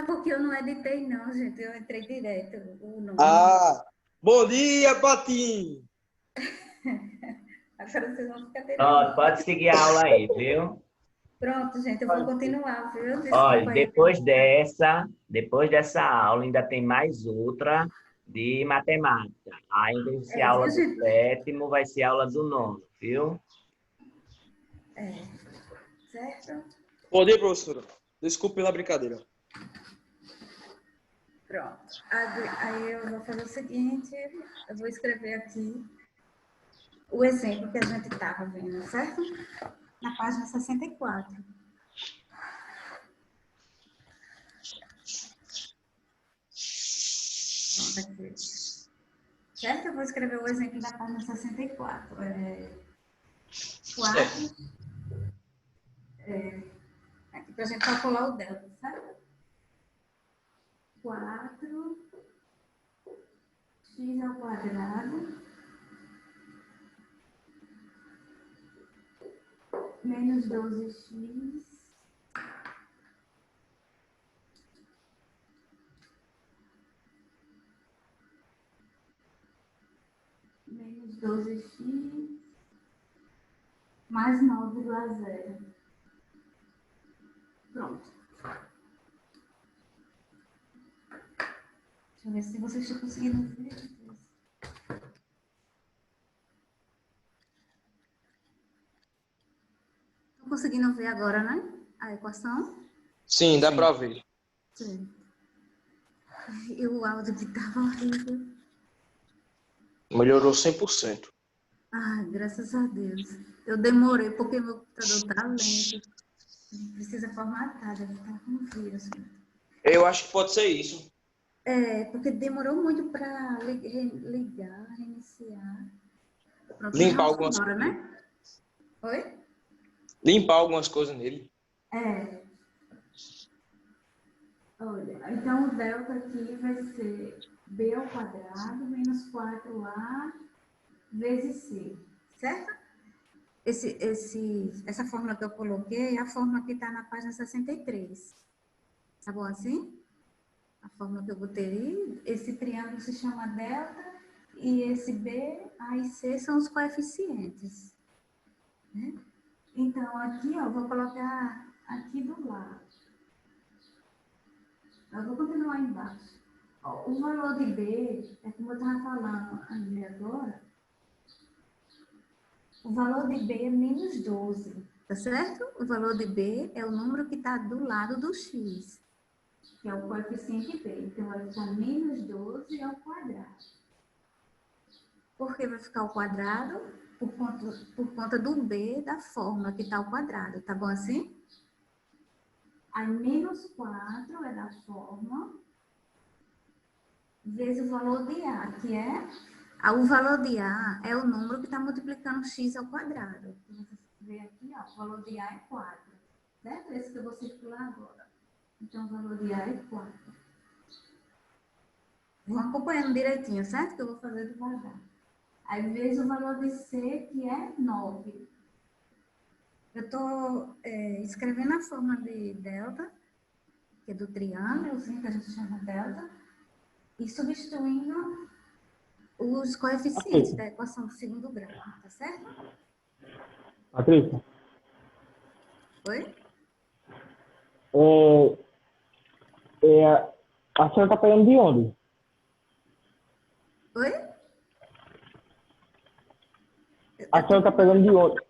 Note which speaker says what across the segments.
Speaker 1: porque eu não editei, não, gente. Eu entrei direto o nome.
Speaker 2: Ah, bom dia, Patinho.
Speaker 1: Agora vocês vão ficar tendo.
Speaker 3: Pronto, pode seguir a aula aí, viu?
Speaker 1: Pronto, gente, eu vou continuar, viu?
Speaker 3: Olha,
Speaker 1: Desculpa aí.
Speaker 3: depois dessa aula, ainda tem mais outra de matemática. Ainda esse aula
Speaker 1: Viu,
Speaker 3: do
Speaker 1: gente?
Speaker 3: sétimo vai ser aula do nono, viu?
Speaker 1: Certo?
Speaker 2: Bom dia, professora. Desculpe pela brincadeira.
Speaker 1: Pronto. Aí eu vou fazer o seguinte, eu vou escrever aqui o exemplo que a gente estava vendo, certo? Na página 64. Pronto, aqui. Certo? Eu vou escrever o exemplo da página 64. 4. Aqui para a gente calcular o delta, certo? 4 x ao quadrado menos 12x menos 12x mais 9,0. Pronto. Deixa eu ver se vocês estão conseguindo ver. Estão conseguindo ver agora, né? A equação?
Speaker 2: Sim, dá para ver.
Speaker 1: Sim. E o áudio que estava horrível.
Speaker 2: Melhorou 100%.
Speaker 1: Ai, graças a Deus. Eu demorei porque meu computador está lento. Precisa formatar, deve estar com vírus.
Speaker 2: Eu acho que pode ser isso.
Speaker 1: Porque demorou muito para ligar, reiniciar. Pronto,
Speaker 2: Limpar
Speaker 1: já
Speaker 2: algumas
Speaker 1: agora,
Speaker 2: coisas.
Speaker 1: né? Oi?
Speaker 2: Limpar algumas coisas nele.
Speaker 1: Olha, então o delta aqui vai ser b ao quadrado menos 4a vezes c, certo? Essa fórmula que eu coloquei é a fórmula que está na página 63. Tá bom assim? A fórmula que eu botei, esse triângulo se chama delta e esse b, a e c são os coeficientes. Né? Então, aqui, ó, vou colocar aqui do lado. Eu vou continuar embaixo. Ó, o valor de b, é como eu estava falando ali agora, o valor de b é menos 12, tá certo? O valor de b é o número que está do lado do x, que é o coeficiente b. Então, vai ficar menos 12 ao quadrado. Por que vai ficar ao quadrado? Por conta do b da fórmula que está ao quadrado, tá bom assim? Aí, menos 4 é da fórmula, vezes o valor de a, que é... O valor de a é o número que está multiplicando x ao quadrado. Você vê aqui, ó, o valor de a é 4. Certo? Esse que eu vou circular agora. Então, o valor de a é 4. Vão acompanhando direitinho, certo? Que eu vou fazer devagar. Aí, vezes o valor de c, que é 9. Eu estou escrevendo a forma de delta, que é do triângulozinho, que a gente chama delta, e substituindo os coeficientes da equação do segundo grau, tá certo?
Speaker 4: Patrícia?
Speaker 1: Oi?
Speaker 4: A senhora está pegando de onde?
Speaker 1: Oi?
Speaker 4: A senhora está pegando de onde?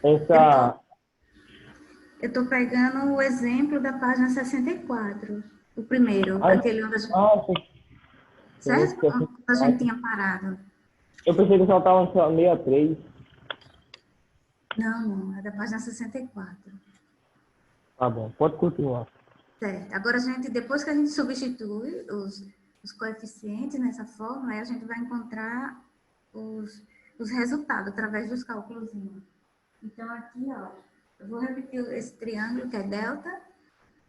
Speaker 1: Eu estou pegando o exemplo da página 64, o primeiro, aquele onde a gente... certo? Onde a gente tinha parado.
Speaker 4: Eu pensei que a senhora estava no 63.
Speaker 1: Não, é da página 64.
Speaker 4: Tá bom, pode continuar.
Speaker 1: Certo. Agora, depois que a gente substitui os coeficientes nessa fórmula, aí a gente vai encontrar os resultados através dos cálculos. Então, aqui, ó, eu vou repetir esse triângulo que é delta.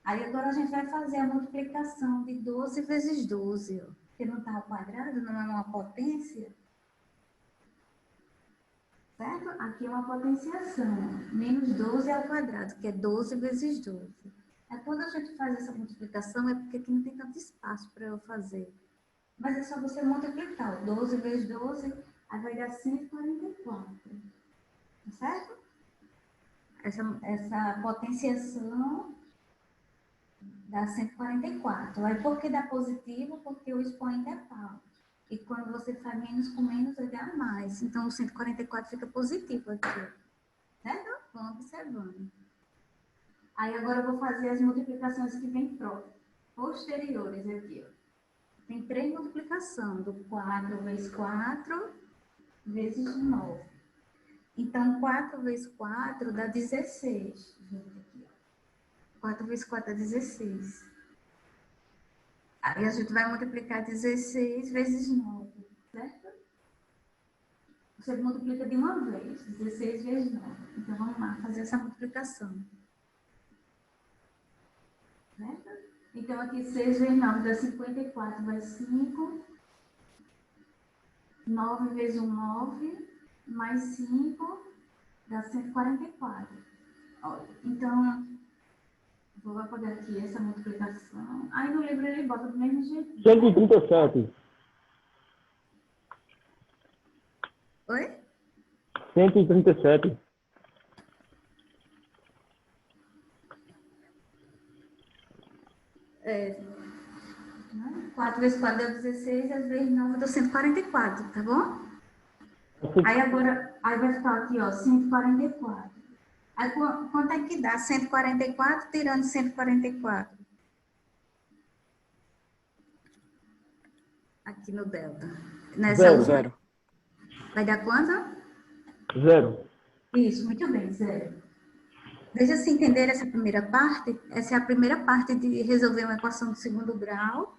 Speaker 1: Aí, agora a gente vai fazer a multiplicação de 12 vezes 12, ó, que não está ao quadrado, não é uma potência. Certo? Aqui é uma potenciação, menos 12 ao quadrado, que é 12 vezes 12. Quando a gente faz essa multiplicação, é porque aqui não tem tanto espaço para eu fazer. Mas é só você multiplicar. 12 vezes 12, aí vai dar 144. Tá certo? Essa potenciação dá 144. Aí por que dá positivo? Porque o expoente é tal. E quando você faz menos com menos, vai dar mais. Então o 144 fica positivo aqui. Certo? Vamos observando. Aí agora eu vou fazer as multiplicações que vêm posteriores aqui. Ó. Tem 3 multiplicações, do 4 vezes 4 vezes 9. Então, 4 vezes 4 dá 16. 4 vezes 4 dá 16. Aí a gente vai multiplicar 16 vezes 9, certo? Você multiplica de uma vez, 16 vezes 9. Então, vamos lá fazer essa multiplicação. Certo? Então, aqui 6 vezes 9 dá 54, vai 5. 9 vezes 1, 9. Mais 5 dá 144. Olha, então, vou apagar aqui essa multiplicação. Aí no livro ele bota do mesmo jeito.
Speaker 4: 137.
Speaker 1: Oi?
Speaker 4: 137.
Speaker 1: É, 4 vezes 4 deu 16, às vezes 9 deu 144, tá bom? Aí agora, aí vai ficar aqui, ó, 144. Aí quanto é que dá 144 tirando 144? Aqui no delta. Nessa
Speaker 4: Zero.
Speaker 1: última,
Speaker 2: Zero.
Speaker 1: vai dar quanto?
Speaker 4: 0.
Speaker 1: Isso, muito bem, 0. Deixa se entender essa primeira parte. Essa é a primeira parte de resolver uma equação de segundo grau,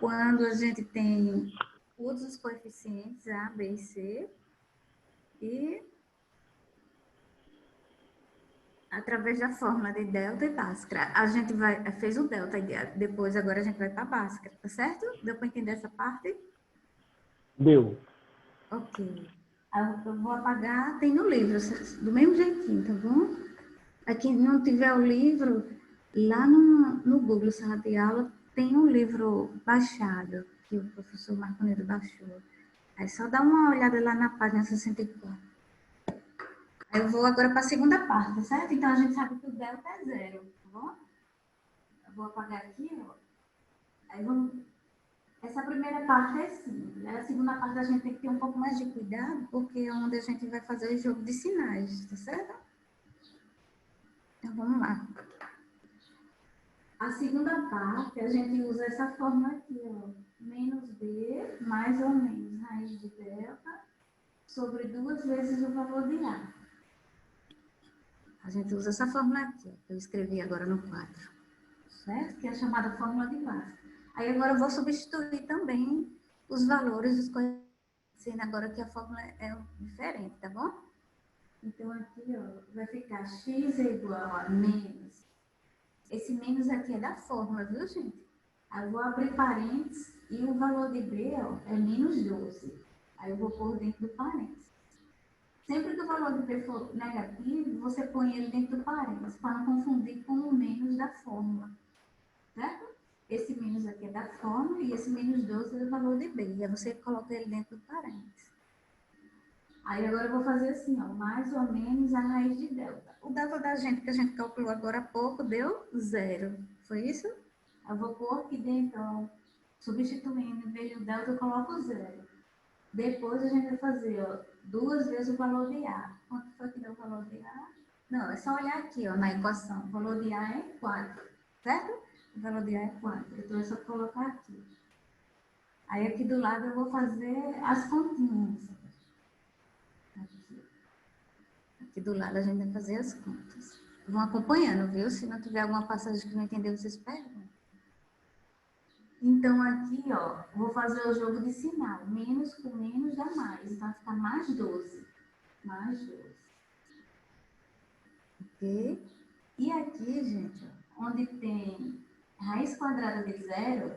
Speaker 1: quando a gente tem todos os coeficientes A, B e C, e através da fórmula de delta e Bhaskara. A gente fez o delta, depois agora a gente vai para a Bhaskara, tá certo? Deu para entender essa parte?
Speaker 4: Deu.
Speaker 1: Ok. Eu vou apagar, tem no livro, do mesmo jeitinho, tá bom? Aqui não tiver o livro, lá no Google Sala de Aula, tem um livro baixado, que o professor Marconeiro baixou. Aí só dá uma olhada lá na página 64. Aí eu vou agora para a segunda parte, certo? Então a gente sabe que o delta é 0, tá bom? Eu vou apagar aqui, ó. Aí vamos... Essa primeira parte é simples. A segunda parte a gente tem que ter um pouco mais de cuidado, porque é onde a gente vai fazer o jogo de sinais, tá certo? Então vamos lá. A segunda parte, a gente usa essa fórmula aqui, ó. Menos B, mais ou menos raiz de delta, sobre 2 vezes o valor de A. A gente usa essa fórmula aqui, ó, que eu escrevi agora no quadro, certo? Que é a chamada fórmula de Bhaskara. Aí agora eu vou substituir também os valores dos coeficientes, agora que a fórmula é diferente, tá bom? Então aqui, ó, vai ficar x é igual a menos. Esse menos aqui é da fórmula, viu, gente? Aí eu vou abrir parênteses e o valor de B, ó, é menos 12. Aí eu vou pôr dentro do parênteses. Sempre que o valor de B for negativo, você põe ele dentro do parênteses, para não confundir com o menos da fórmula. Certo? Esse menos aqui é da fórmula e esse menos 12 é do valor de B. E aí você coloca ele dentro do parênteses. Aí agora eu vou fazer assim, ó, mais ou menos a raiz de delta. O delta da gente, que a gente calculou agora há pouco, deu 0. Foi isso? Eu vou pôr aqui dentro, ó, substituindo, em vez do delta, eu coloco 0. Depois a gente vai fazer, ó, 2 vezes o valor de A. Quanto foi que deu o valor de A? Não, é só olhar aqui, ó, na equação. O valor de A é 4, certo? O valor de A é 4. Então é só colocar aqui. Aí aqui do lado eu vou fazer as continhas. Aqui do lado a gente vai fazer as contas. Vão acompanhando, viu? Se não tiver alguma passagem que não entendeu, vocês perguntam. Então, aqui, ó, vou fazer o jogo de sinal. Menos com menos dá mais. Então, vai ficar mais 12. Mais 12. Ok? E aqui, gente, ó, onde tem raiz quadrada de 0,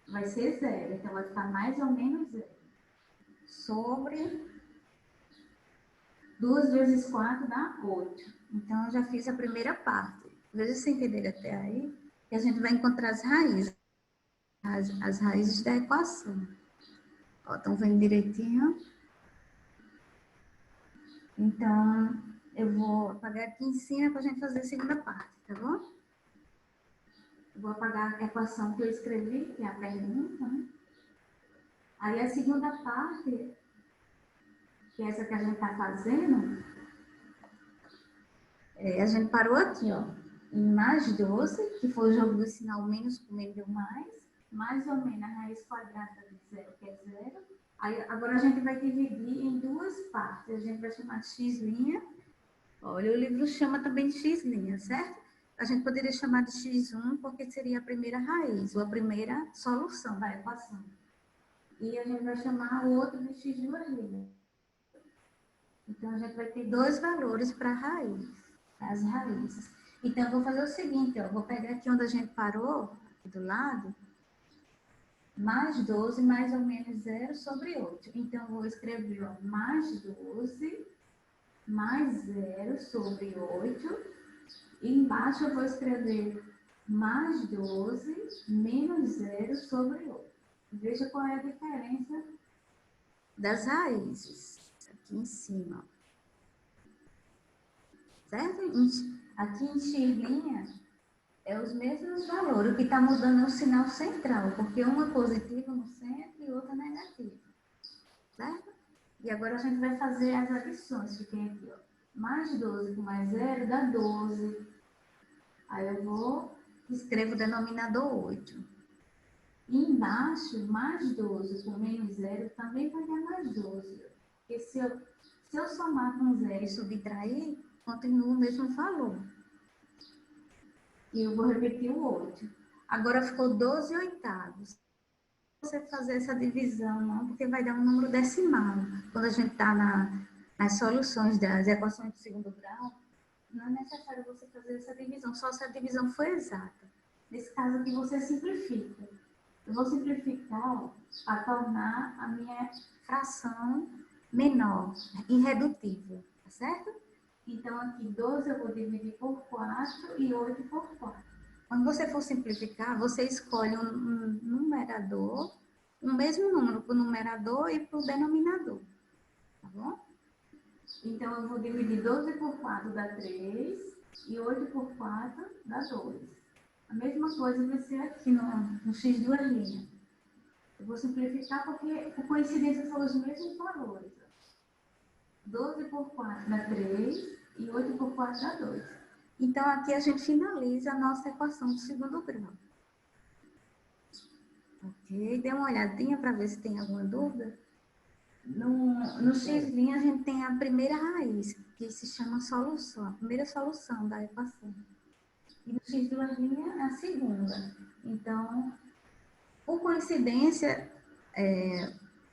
Speaker 1: vai ser 0. Então, vai ficar mais ou menos 0. Sobre 2 vezes 4 dá 8. Então, eu já fiz a primeira parte. Veja se entenderam até aí, que a gente vai encontrar as raízes. As raízes da equação. Ó, estão vendo direitinho? Então, eu vou apagar aqui em cima para a gente fazer a segunda parte, tá bom? Eu vou apagar a equação que eu escrevi, que é a pergunta, né? Aí a segunda parte, que é essa que a gente está fazendo, a gente parou aqui, ó, em mais 12, que foi o jogo do sinal menos com menos deu mais ou menos a raiz quadrada de 0, que é 0. Aí, agora a gente vai dividir em duas partes. A gente vai chamar de x'. Olha, o livro chama também de x', certo? A gente poderia chamar de x1 porque seria a primeira raiz, ou a primeira solução da equação. E a gente vai chamar o outro de x'. Então, a gente vai ter dois valores para a raiz, as raízes. Então, eu vou fazer o seguinte, ó, vou pegar aqui onde a gente parou, aqui do lado, mais 12 mais ou menos 0 sobre 8. Então, eu vou escrever, ó, mais 12 mais 0 sobre 8. E embaixo eu vou escrever mais 12 menos 0 sobre 8. Veja qual é a diferença das raízes. Aqui em cima. Certo? Aqui em x' é os mesmos valores. O que está mudando é o sinal central, porque uma é positiva no centro e outra negativa. Certo? E agora a gente vai fazer as adições. Fiquei aqui, ó. Mais 12 com mais 0 dá 12. Aí eu escrevo o denominador 8. E embaixo, mais 12 com menos 0 também vai dar mais 12. Porque se eu somar com 0 e subtrair, continua o mesmo valor. E eu vou repetir o 8. Agora ficou 12 oitavos. Você fazer essa divisão, não, porque vai dar um número decimal. Quando a gente está nas soluções das equações de segundo grau, não é necessário você fazer essa divisão, só se a divisão for exata. Nesse caso aqui, você simplifica. Eu vou simplificar para tornar a minha fração menor, irredutível, tá certo? Então, aqui 12 eu vou dividir por 4 e 8 por 4. Quando você for simplificar, você escolhe um numerador, o mesmo número para o numerador e para o denominador, tá bom? Então, eu vou dividir 12 por 4 dá 3 e 8 por 4 dá 2. A mesma coisa vai ser aqui no x'. Eu vou simplificar porque, por coincidência, são os mesmos valores. 12 por 4 dá 3 e 8 por 4 dá 2. Então, aqui a gente finaliza a nossa equação de segundo grau. Ok? Dê uma olhadinha para ver se tem alguma dúvida. No x' a gente tem a primeira raiz, que se chama solução, a primeira solução da equação. E no x' a segunda. Então, por coincidência,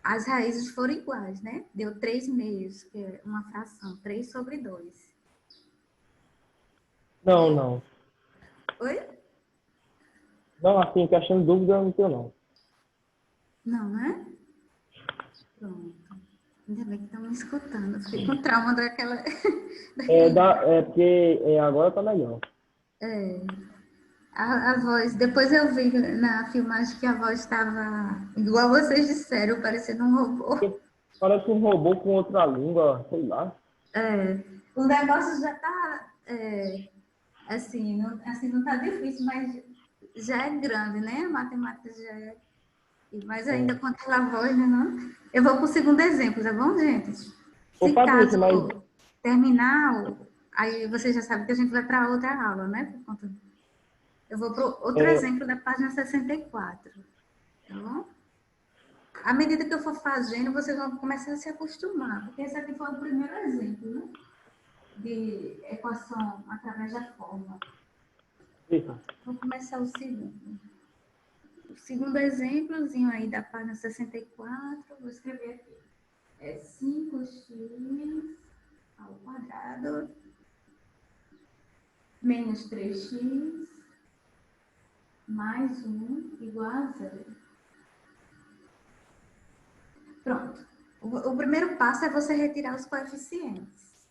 Speaker 1: as raízes foram iguais, né? Deu 3 meios, que é uma fração, 3 sobre 2.
Speaker 4: Não.
Speaker 1: Oi?
Speaker 4: Não, assim, questão de dúvida eu não tenho, não.
Speaker 1: Não, né? Pronto. Ainda bem que estão me escutando. Fiquei com trauma daquela...
Speaker 4: É porque agora tá melhor.
Speaker 1: A voz, depois eu vi na filmagem que a voz estava igual vocês disseram, parecendo um robô.
Speaker 4: Parece um robô com outra língua, sei lá.
Speaker 1: O negócio já está, assim, não está difícil, mas já é grande, né? A matemática já é... Mas ainda com aquela voz, né? Não? Eu vou para o segundo exemplo, tá bom, gente? Se caso terminar, aí você já sabe que a gente vai para outra aula, né? Por conta... Eu vou para outro exemplo da página 64, tá bom? À medida que eu for fazendo, vocês vão começar a se acostumar, porque esse aqui foi o primeiro exemplo, né? De equação através da fórmula.
Speaker 4: Isso.
Speaker 1: Vou começar o segundo. O segundo exemplozinho aí da página 64, vou escrever aqui. É 5x ao quadrado menos 3x mais 1 igual a 0. Pronto. O primeiro passo é você retirar os coeficientes,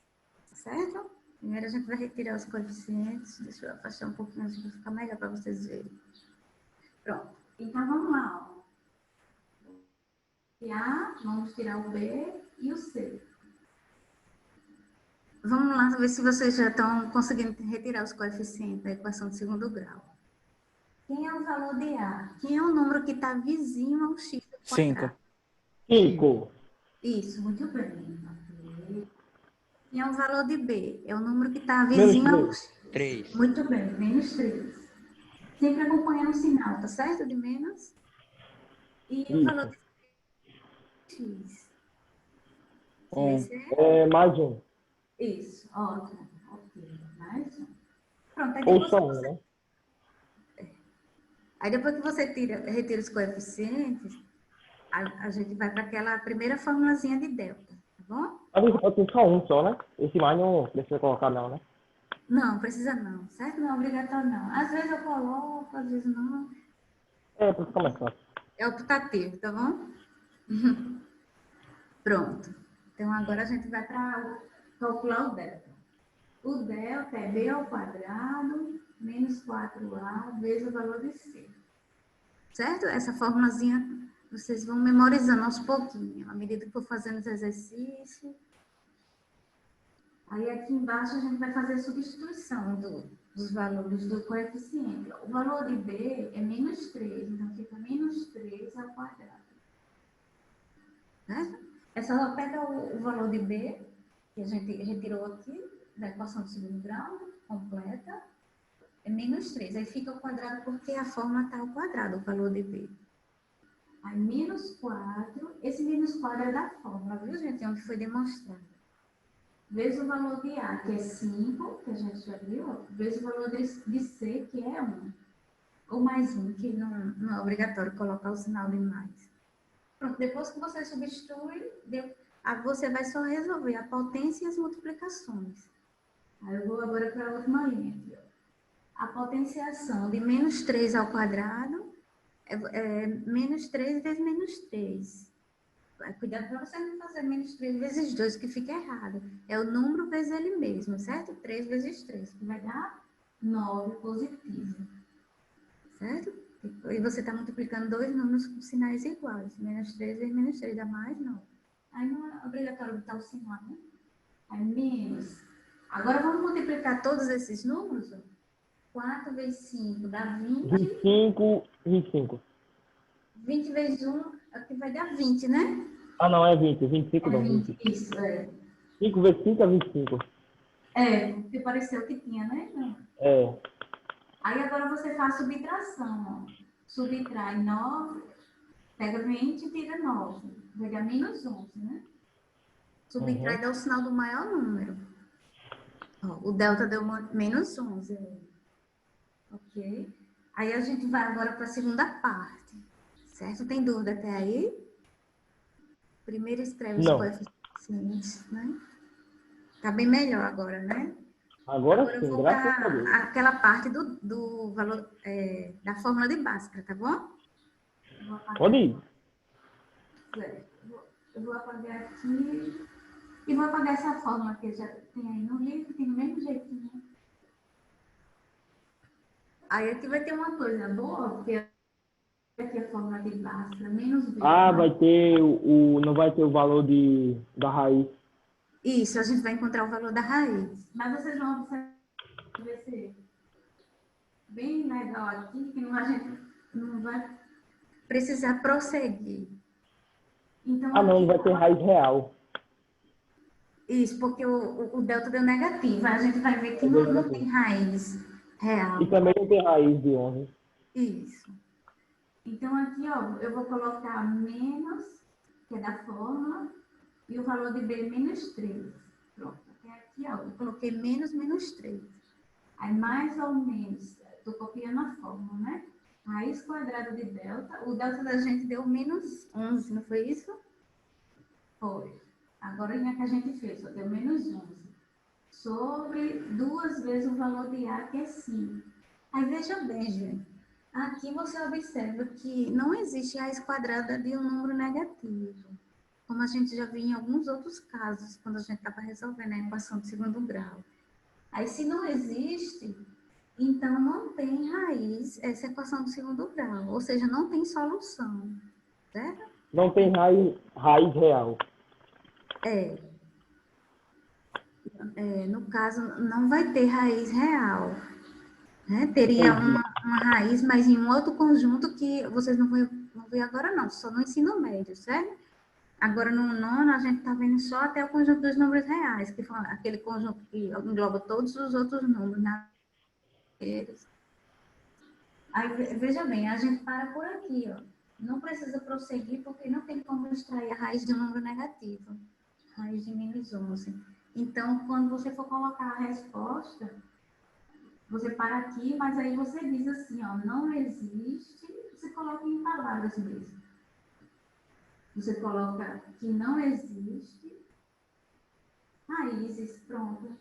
Speaker 1: certo? Primeiro a gente vai retirar os coeficientes. Deixa eu afastar um pouquinho assim para ficar melhor para vocês verem. Pronto. Então, vamos lá. Ó. Vamos tirar o B e o C. Vamos lá ver se vocês já estão conseguindo retirar os coeficientes da equação de segundo grau. Quem é o valor de A? Quem é o número que está vizinho ao x quadrado?
Speaker 4: 5.
Speaker 1: Isso, muito bem. Ok. Quem é o valor de B? É o número que está
Speaker 4: Menos
Speaker 1: vizinho ao
Speaker 4: 3.
Speaker 1: x.
Speaker 3: 3.
Speaker 1: Muito bem, menos 3. Sempre acompanhando o sinal, tá certo? De menos. E o valor de x? Esse é?
Speaker 4: Mais 1.
Speaker 1: Isso, ótimo. Ok, mais um. Pronto,
Speaker 4: Ou só 1, né?
Speaker 1: Aí depois que você retira os coeficientes, a gente vai para aquela primeira formulazinha de delta, tá bom?
Speaker 4: A gente pode ter só um só, né? Esse mais não precisa colocar não, né?
Speaker 1: Não, precisa não, certo? Não é obrigatório não. Às vezes eu coloco, às vezes não.
Speaker 4: É, para ficar mais fácil.
Speaker 1: É optativo, tá bom? Pronto. Então agora a gente vai para calcular o delta. O delta é b ao quadrado menos 4a vezes o valor de c. Certo? Essa formulazinha vocês vão memorizando aos pouquinhos, à medida que for fazendo os exercícios. Aí aqui embaixo a gente vai fazer a substituição dos valores do coeficiente. O valor de b é menos 3, então fica menos 3 ao quadrado. Certo? É só pegar o valor de b, que a gente retirou aqui, da equação de segundo grau, completa, é menos 3. Aí fica ao quadrado porque a forma está ao quadrado, o valor de b. Aí menos 4, esse menos 4 é da fórmula, viu, gente? É onde foi demonstrado. Vezes o valor de A, que é 5, que a gente já viu, vezes o valor de C, que é 1. Ou mais 1, que não é obrigatório colocar o sinal de mais. Pronto, depois que você substitui, você vai só resolver a potência e as multiplicações. Aí eu vou agora para a última linha aqui, ó. A potenciação de menos 3 ao quadrado é menos 3 vezes menos 3. Cuidado para você não fazer menos 3 vezes 2, que fica errado. É o número vezes ele mesmo, certo? 3 vezes 3, que vai dar 9 positivo. Certo? E você está multiplicando dois números com sinais iguais. Menos 3 vezes menos 3 dá mais 9. Aí não é obrigatório botar o sinal, né? Aí menos. Agora vamos multiplicar todos esses números, ó. 4 vezes 5 dá 20.
Speaker 4: 25.
Speaker 1: 20 vezes 1, aqui vai dar 20, né?
Speaker 4: Ah, não, é 20. 25 não, 20.
Speaker 1: Isso, é.
Speaker 4: 5 vezes 5 é 25.
Speaker 1: É, porque pareceu que tinha, né? Não.
Speaker 4: É.
Speaker 1: Aí agora você faz subtração, ó. Subtrai 9, pega 20 e tira 9. Vai dar menos 11, né? Subtrai dá o sinal do maior número. Ó, o delta deu menos 11. Ok? Aí a gente vai agora para a segunda parte. Certo? Tem dúvida até aí? Primeiro escreve os coeficientes, né? Tá bem melhor agora, né?
Speaker 4: Agora
Speaker 1: eu
Speaker 4: sim,
Speaker 1: vou
Speaker 4: graças a
Speaker 1: para
Speaker 4: Deus.
Speaker 1: aquela parte do valor, da fórmula de Bhaskara, tá bom?
Speaker 4: Pode ir.
Speaker 1: Eu vou apagar aqui e vou apagar essa fórmula que já tem aí no livro, tem do mesmo jeitinho. Aí aqui vai ter uma coisa boa, porque aqui a fórmula de Bhaskara, menos B.
Speaker 4: Ah, vai ter não vai ter o valor da raiz.
Speaker 1: Isso, a gente vai encontrar o valor da raiz. Mas vocês vão observar vai ser bem legal aqui, que a gente não vai precisar prosseguir. Então,
Speaker 4: Não vai ter raiz real.
Speaker 1: Isso, porque o delta deu negativo. A gente vai ver que não tem raiz real.
Speaker 4: E também não tem raiz de 11.
Speaker 1: Isso. Então, aqui, ó, eu vou colocar menos, que é da fórmula, e o valor de B menos 3. Pronto. Até aqui, ó, eu coloquei menos 3. Aí, mais ou menos, estou copiando a fórmula, né? Raiz quadrada de delta. O delta da gente deu menos 11, não foi isso? Foi. Agora, o que a gente fez? Só deu menos 11. Sobre 2 vezes o valor de A, que é 5. Aí, veja bem, gente. Aqui você observa que não existe raiz quadrada de um número negativo. Como a gente já viu em alguns outros casos, quando a gente estava resolvendo a equação de segundo grau. Aí, se não existe, então não tem raiz essa equação do segundo grau, ou seja, não tem solução, certo?
Speaker 4: Não tem raiz real.
Speaker 1: No caso, não vai ter raiz real, né? Teria uma raiz, mas em um outro conjunto que vocês não vão ver agora não, só no ensino médio, certo? Agora, no nono, a gente está vendo só até o conjunto dos números reais, que foi aquele conjunto que engloba todos os outros números, né? Aí, veja bem, a gente para por aqui, ó. Não precisa prosseguir, porque não tem como extrair a raiz de um número negativo. Raiz de -11. Então, quando você for colocar a resposta, você para aqui, mas aí você diz assim, ó, não existe, você coloca em palavras mesmo. Você coloca que não existe raízes, pronto.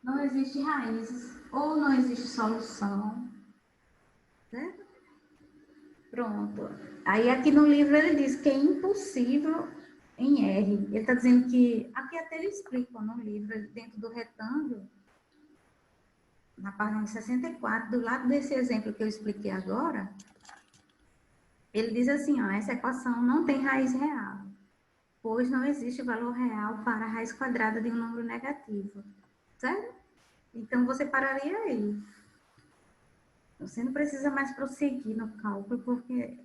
Speaker 1: Não existe raízes, ou não existe solução, certo? Pronto. Aí aqui no livro ele diz que é impossível em R. Ele está dizendo que, aqui até ele explica no livro, dentro do retângulo, na página 64, do lado desse exemplo que eu expliquei agora, ele diz assim, ó, essa equação não tem raiz real, pois não existe valor real para a raiz quadrada de um número negativo, certo? Então, você pararia aí. Você não precisa mais prosseguir no cálculo, porque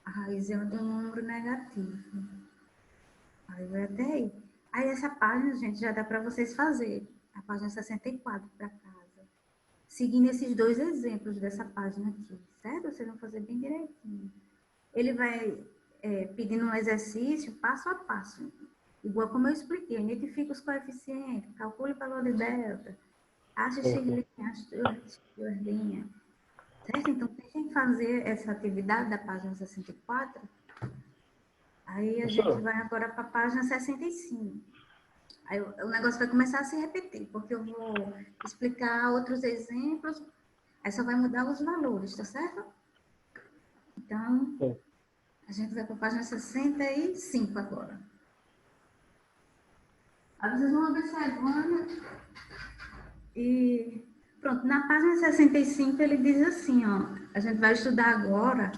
Speaker 1: a raiz é de um número negativo. Aí vai até aí. Aí essa página, gente, já dá para vocês fazerem. A página 64 para casa. Seguindo esses dois exemplos dessa página aqui, certo? Vocês vão fazer bem direitinho. Ele vai pedindo um exercício passo a passo. Igual como eu expliquei, identifica os coeficientes, calcule o valor de delta, acha x', acha duas', certo? Então, tentem fazer essa atividade da página 64. Aí a gente vai agora para a página 65. Aí o negócio vai começar a se repetir, porque eu vou explicar outros exemplos, aí só vai mudar os valores, tá certo? Então, a gente vai para a página 65 agora. Aí vocês vão observando e pronto, na página 65 ele diz assim, ó, a gente vai estudar agora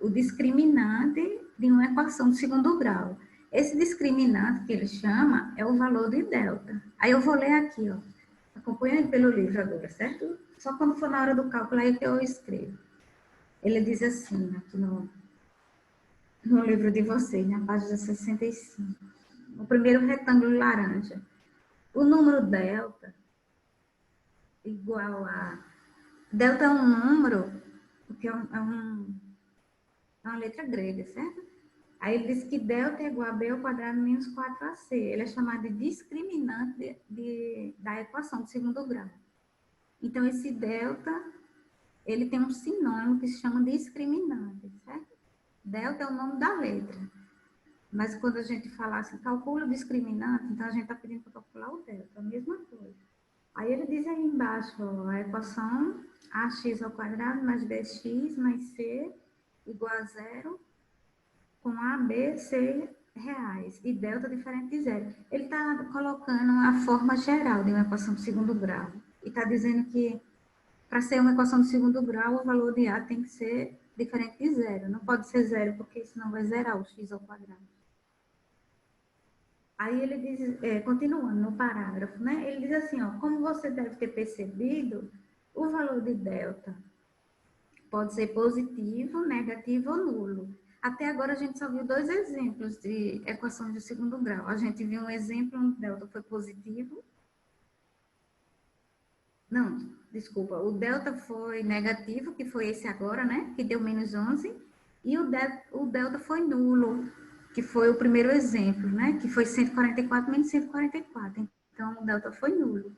Speaker 1: o discriminante de uma equação de segundo grau. Esse discriminante que ele chama é o valor de delta. Aí eu vou ler aqui, ó. Acompanha pelo livro agora, certo? Só quando for na hora do cálculo aí que eu escrevo. Ele diz assim, aqui no livro de vocês, na página 65. O primeiro retângulo laranja. O número delta igual a... Delta é um número, porque é uma letra grega, certo? Aí ele diz que delta é igual a b ao quadrado menos 4ac. Ele é chamado de discriminante da equação de segundo grau. Então, esse delta, ele tem um sinônimo que se chama discriminante, certo? Delta é o nome da letra. Mas quando a gente fala assim, calcula o discriminante, então a gente está pedindo para calcular o delta, a mesma coisa. Aí ele diz aí embaixo, ó, a equação ax ao quadrado mais bx mais c igual a zero, com A, B, C reais e delta diferente de zero. Ele está colocando a forma geral de uma equação de segundo grau. E está dizendo que, para ser uma equação de segundo grau, o valor de A tem que ser diferente de zero. Não pode ser zero, porque senão vai zerar o x ao quadrado. Aí ele diz, continuando no parágrafo, né? Ele diz assim, ó, como você deve ter percebido, o valor de delta pode ser positivo, negativo ou nulo. Até agora a gente só viu dois exemplos de equação de segundo grau. A gente viu um exemplo onde o delta foi positivo. Não, desculpa, o delta foi negativo, que foi esse agora, né? Que deu -11. E o delta foi nulo, que foi o primeiro exemplo, né? Que foi 144 menos 144. Então, o delta foi nulo.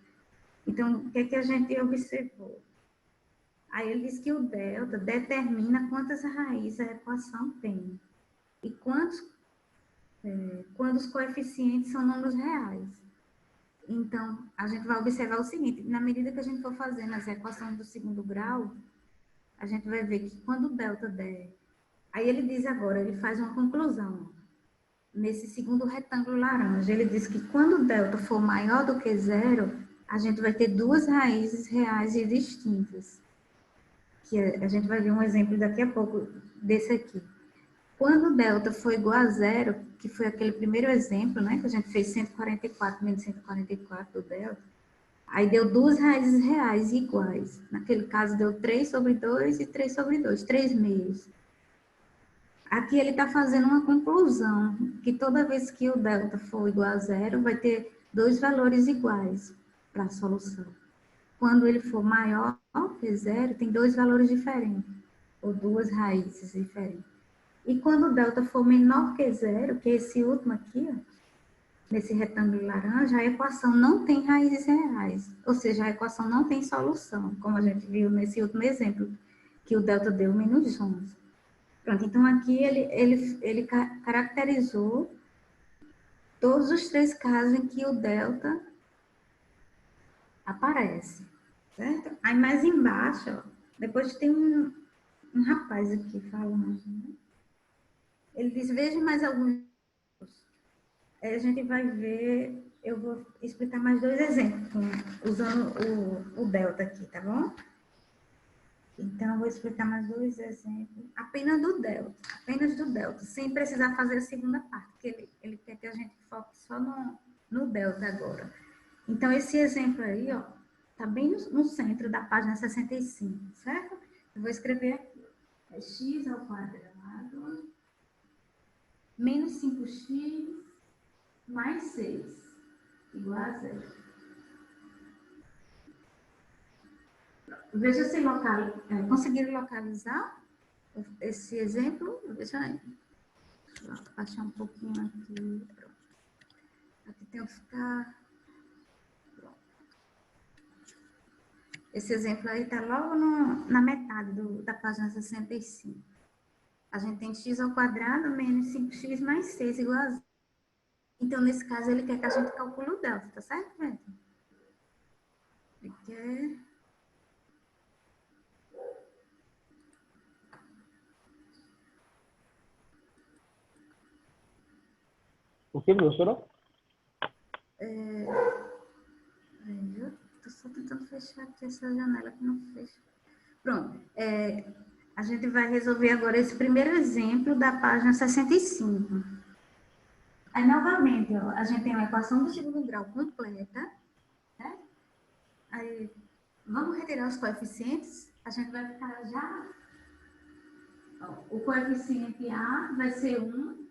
Speaker 1: Então, o que é que a gente observou? Aí ele diz que o delta determina quantas raízes a equação tem. E quando os coeficientes são números reais. Então, a gente vai observar o seguinte, na medida que a gente for fazendo as equações do segundo grau, a gente vai ver que quando o delta der... Aí ele diz agora, ele faz uma conclusão. nesse segundo retângulo laranja, ele diz que quando o delta for maior do que zero, a gente vai ter duas raízes reais e distintas. Que a gente vai ver um exemplo daqui a pouco desse aqui. Quando o delta for igual a zero, que foi aquele primeiro exemplo, né, que a gente fez 144 menos 144 do delta, aí deu duas raízes reais iguais. Naquele caso, deu 3 sobre 2 e 3 sobre 2, 3 meios. Aqui ele está fazendo uma conclusão, que toda vez que o delta for igual a zero, vai ter dois valores iguais para a solução. Quando ele for maior que zero, tem dois valores diferentes, ou duas raízes diferentes. E quando o delta for menor que zero, que é esse último aqui, ó, nesse retângulo laranja, a equação não tem raízes reais, ou seja, a equação não tem solução, como a gente viu nesse último exemplo, que o delta deu menos 11. Pronto, então aqui ele caracterizou todos os três casos em que o delta aparece, certo? Aí mais embaixo, ó, depois tem um rapaz aqui falando, né? Ele diz, veja mais alguns. Aí a gente vai ver, eu vou explicar mais dois exemplos, usando o delta aqui, tá bom? Então, eu vou explicar mais dois exemplos, apenas do delta, sem precisar fazer a segunda parte, porque ele quer que a gente foque só no delta agora. Então, esse exemplo aí, ó, tá bem no centro da página 65, certo? Eu vou escrever aqui, é x ao quadrado menos 5x mais 6, igual a zero. Veja se conseguiram localizar esse exemplo. Veja aí. Deixa eu baixar um pouquinho aqui. Pronto. Aqui tem que ficar. Pronto. Esse exemplo aí está logo na metade da página 65. A gente tem x ao quadrado menos 5x mais 6 igual a zero. Então, nesse caso, ele quer que a gente calcule o delta, tá certo, Beto? Ele quer.
Speaker 4: O que, professora?
Speaker 1: Eu tô só tentando fechar aqui essa janela que não fecha. Pronto. A gente vai resolver agora esse primeiro exemplo da página 65. Aí, novamente, ó, a gente tem a equação do segundo grau completa, né? Aí, vamos retirar os coeficientes. A gente vai ficar já... Ó, o coeficiente A vai ser 1,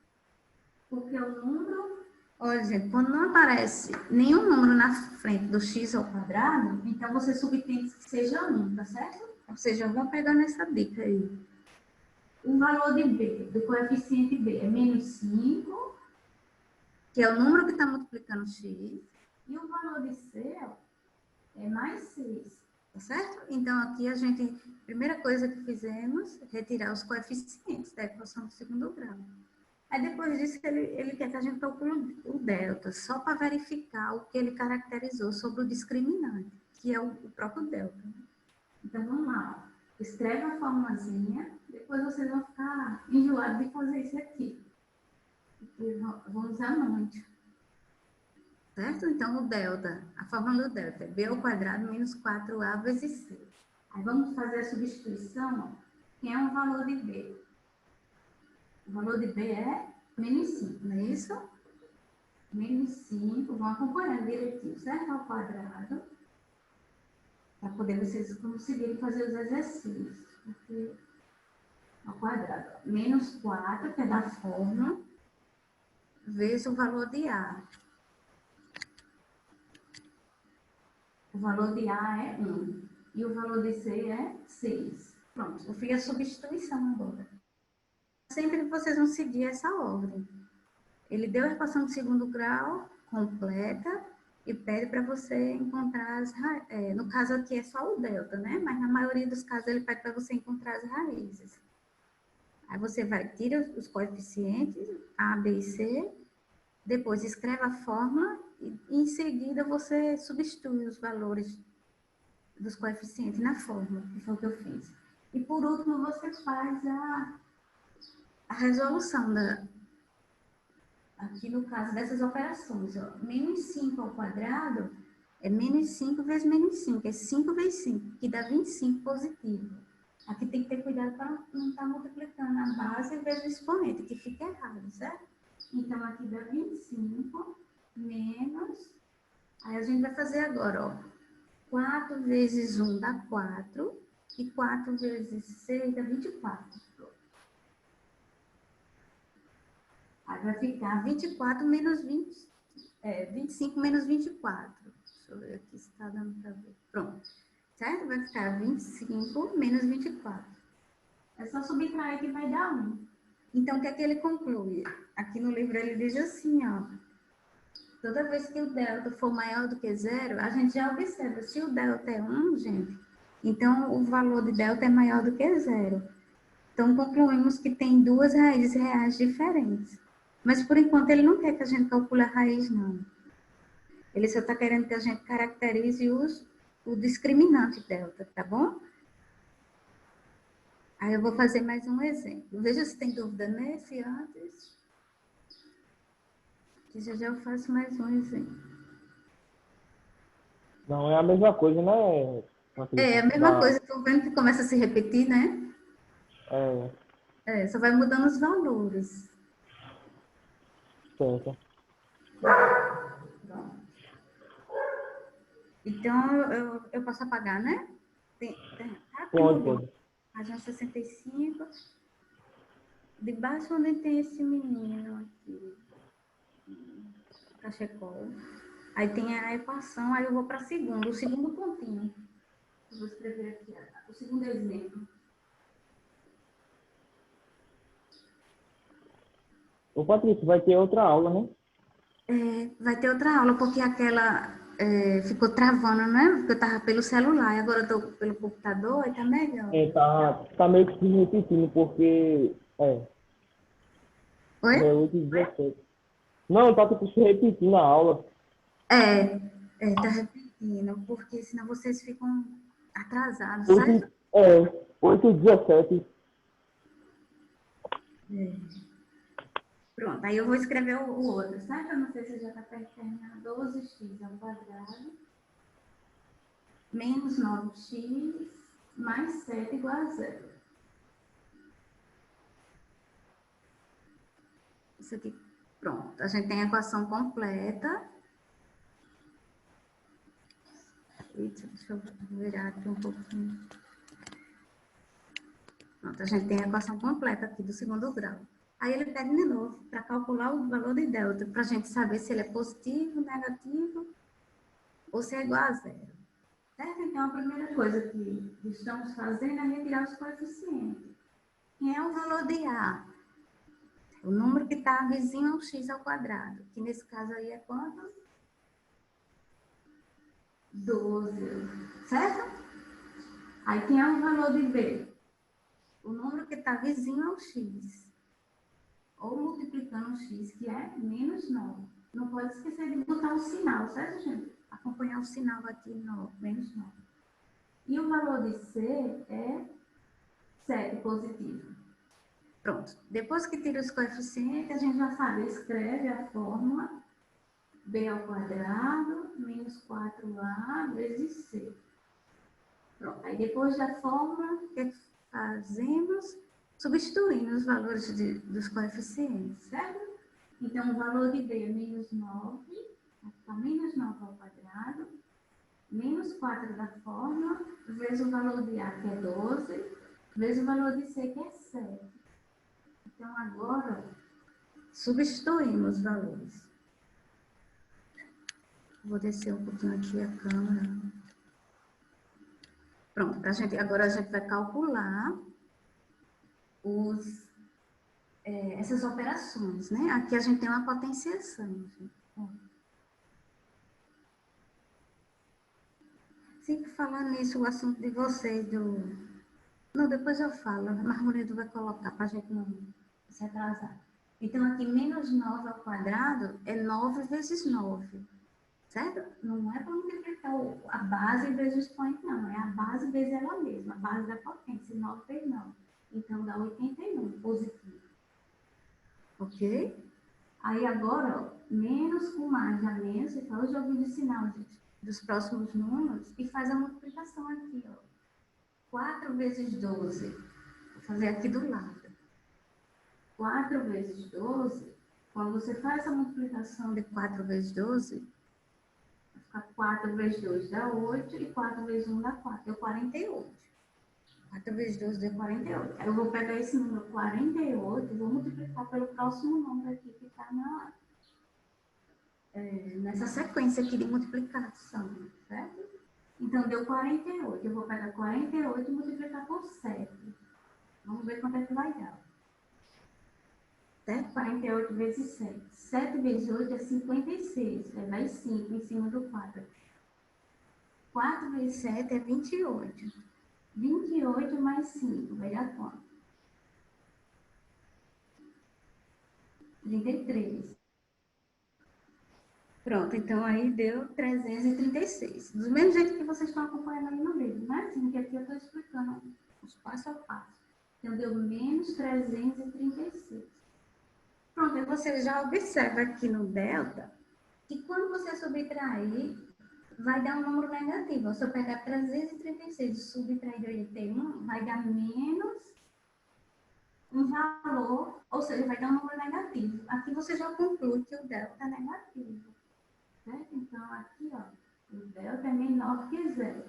Speaker 1: porque o número... Olha, gente, quando não aparece nenhum número na frente do x ao quadrado, então você subtende que seja 1, tá certo? Ou seja, vamos pegar nessa dica aí. O valor de B, do coeficiente B, é menos 5, que é o número que está multiplicando x, e o valor de C, ó, é mais 6, tá certo? Então, aqui a primeira coisa que fizemos, retirar os coeficientes da equação do segundo grau. Aí, depois disso, ele quer que a gente calcule o delta, só para verificar o que ele caracterizou sobre o discriminante, que é o próprio delta. Então, vamos lá. Ó. Escreve a formulazinha, depois vocês vão ficar enjoados de fazer isso aqui. Porque vão usar muito. Certo? Então, o delta, a fórmula do delta é b ao quadrado menos 4a vezes c. Aí, vamos fazer a substituição, ó, que é um valor de b. O valor de b é menos 5, não é isso? Menos 5, vão acompanhando direitinho, certo? Ao quadrado. Para poder vocês conseguirem fazer os exercícios. Porque ao quadrado. Menos 4, que é da fórmula, vezes o valor de A. O valor de A é 1. E o valor de C é 6. Pronto, eu fiz a substituição agora. Sempre que vocês vão seguir essa ordem. Ele deu a equação de segundo grau completa e pede para você encontrar as raízes. No caso aqui é só o delta, né? Mas na maioria dos casos ele pede para você encontrar as raízes. Aí você vai, tira os coeficientes, A, B e C, depois escreve a fórmula e em seguida você substitui os valores dos coeficientes na fórmula, que foi o que eu fiz. E por último você faz a resolução aqui no caso dessas operações, ó, menos 5 ao quadrado é menos 5 vezes menos 5, é 5 vezes 5, que dá 25 positivo. Aqui tem que ter cuidado para não estar multiplicando a base vezes o expoente, que fica errado, certo? Então, aqui dá 25 menos... Aí a gente vai fazer agora, ó. 4 vezes 1 dá 4, e 4 vezes 6 dá 24. Aí vai ficar 24 menos 20, 25 menos 24. Deixa eu ver aqui se está dando para ver. Pronto. Certo? Vai ficar 25 menos 24. É só subtrair que vai dar 1. Então, o que é que ele conclui? Aqui no livro ele diz assim, ó. Toda vez que o delta for maior do que zero, a gente já observa, se o delta é 1, gente, então o valor de delta é maior do que zero. Então, concluímos que tem duas raízes reais diferentes. Mas, por enquanto, ele não quer que a gente calcule a raiz, não. Ele só está querendo que a gente caracterize o discriminante delta, tá bom? Aí eu vou fazer mais um exemplo. Veja se tem dúvida nesse antes. Que já eu faço mais um exemplo.
Speaker 4: Não, é a mesma coisa, né, Patrícia?
Speaker 1: É a mesma coisa, estou vendo que começa a se repetir, né? Só vai mudando os valores.
Speaker 4: Certo.
Speaker 1: Então, eu posso apagar, né?
Speaker 4: Pode.
Speaker 1: Página 65. Debaixo onde tem esse menino aqui. Cachecol. Aí tem a equação, aí eu vou para o segundo pontinho. Eu vou escrever aqui o segundo exemplo.
Speaker 4: Ô, Patrícia, vai ter outra aula, né?
Speaker 1: Vai ter outra aula, porque aquela ficou travando, né? Porque eu estava pelo celular, e agora eu estou pelo computador, e tá melhor.
Speaker 4: Tá meio que se repetindo, porque...
Speaker 1: Oi?
Speaker 4: 8 e 17. Não, tá tipo se repetindo a aula.
Speaker 1: Tá repetindo, porque senão vocês ficam atrasados, certo?
Speaker 4: 8 e 17.
Speaker 1: Pronto, aí eu vou escrever o outro, certo? Eu não sei se já está para terminar. 12x ao quadrado menos 9x mais 7 igual a 0. Isso aqui, pronto. A gente tem a equação completa. Eita, deixa eu virar aqui um pouquinho. Pronto, a gente tem a equação completa aqui do segundo grau. Aí ele pede de novo para calcular o valor de delta, para a gente saber se ele é positivo, negativo ou se é igual a 0. Certo? Então, a primeira coisa que estamos fazendo é retirar os coeficientes. Quem é o valor de A? O número que está vizinho ao x ao quadrado, que nesse caso aí é quanto? 12, certo? Aí quem é o valor de B? O número que está vizinho ao x. Ou multiplicando o x, que é menos 9. Não pode esquecer de botar o sinal, certo, gente? Acompanhar o sinal aqui no menos 9. E o valor de C é 7 positivo. Pronto. Depois que tira os coeficientes, a gente já sabe, escreve a fórmula b ao quadrado menos 4a vezes c. Pronto. Aí depois da fórmula, o que fazemos? Substituindo os valores dos coeficientes, certo? Então, o valor de b é menos 9, vai ficar menos 9 ao quadrado, menos 4 da fórmula, vezes o valor de a, que é 12, vezes o valor de c, que é 7. Então, agora, substituímos os valores. Vou descer um pouquinho aqui a câmera. Pronto, agora a gente vai calcular essas operações, né? Aqui a gente tem uma potenciação. Sempre falando nisso, o assunto de vocês, Não, depois eu falo, mas o Murilo vai colocar para a gente não se atrasar. Então, aqui, menos 9 ao quadrado é 9 vezes 9, certo? Não é para multiplicar a base vezes o expoente, não. É a base vezes ela mesma, a base da potência, 9 vezes 9. Então, dá 81, positivo. Ok? Aí agora, ó, menos com mais dá menos, você faz o joguinho de sinal dos próximos números e faz a multiplicação aqui, ó. 4 vezes 12. Vou fazer aqui do lado. 4 vezes 12, quando você faz a multiplicação de 4 vezes 12, vai ficar 4 vezes 2 dá 8 e 4 vezes 1 dá 4, deu 48. 4 vezes 12 deu 48. Aí eu vou pegar esse número 48 e vou multiplicar pelo próximo número aqui que está nessa sequência aqui de multiplicação, certo? Então, deu 48. Eu vou pegar 48 e multiplicar por 7. Vamos ver quanto é que vai dar. Certo? 48 vezes 7. 7 vezes 8 é 56. Vai dar 5 em cima do 4. 4 vezes 7 é 28. 28 mais 5 vai dar quanto? 33. Pronto, então aí deu 336. Do mesmo jeito que vocês estão acompanhando aí no livro, né? Assim, que aqui eu estou explicando os passo a passo. Então deu menos 336. Pronto, e você já observa aqui no delta que quando você subtrair, vai dar um número negativo. Se eu pegar 336 e subtrair de 81, vai dar menos um valor, ou seja, vai dar um número negativo. Aqui você já conclui que o delta é negativo. Certo? Então, aqui, ó, o delta é menor que zero.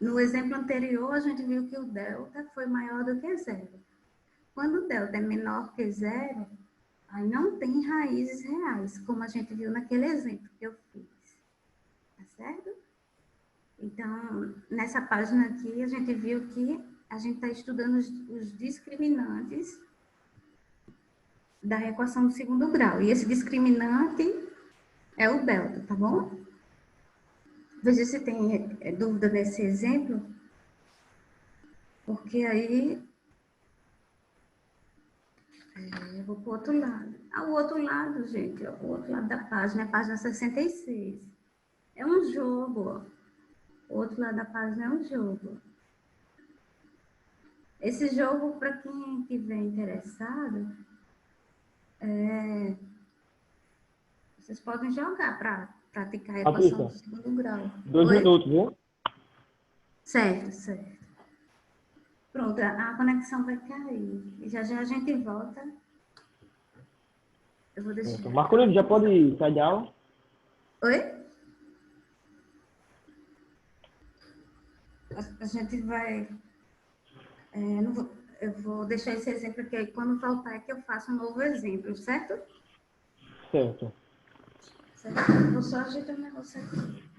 Speaker 1: No exemplo anterior, a gente viu que o delta foi maior do que zero. Quando o delta é menor que zero, aí não tem raízes reais, como a gente viu naquele exemplo que eu fiz. Tá certo? Então, nessa página aqui, a gente viu que a gente está estudando os discriminantes da equação do segundo grau. E esse discriminante é o delta, tá bom? Veja se tem dúvida desse exemplo, porque aí eu vou para o outro lado. O outro lado, gente, ó, o outro lado da página é a página 66. É um jogo, ó. O outro lado da página é um jogo. Esse jogo, para quem estiver interessado, vocês podem jogar para praticar a equação do segundo grau.
Speaker 4: 2 minutos, viu?
Speaker 1: Certo, certo. Pronto, a conexão vai cair. E já já a gente volta. Eu vou deixar.
Speaker 4: Marcolino, já pode sair de aula?
Speaker 1: Oi? A gente vai... eu vou deixar esse exemplo aqui, aí quando voltar é que eu faço um novo exemplo, certo?
Speaker 4: Certo.
Speaker 1: Certo. Eu vou só ajeitar um negócio aqui.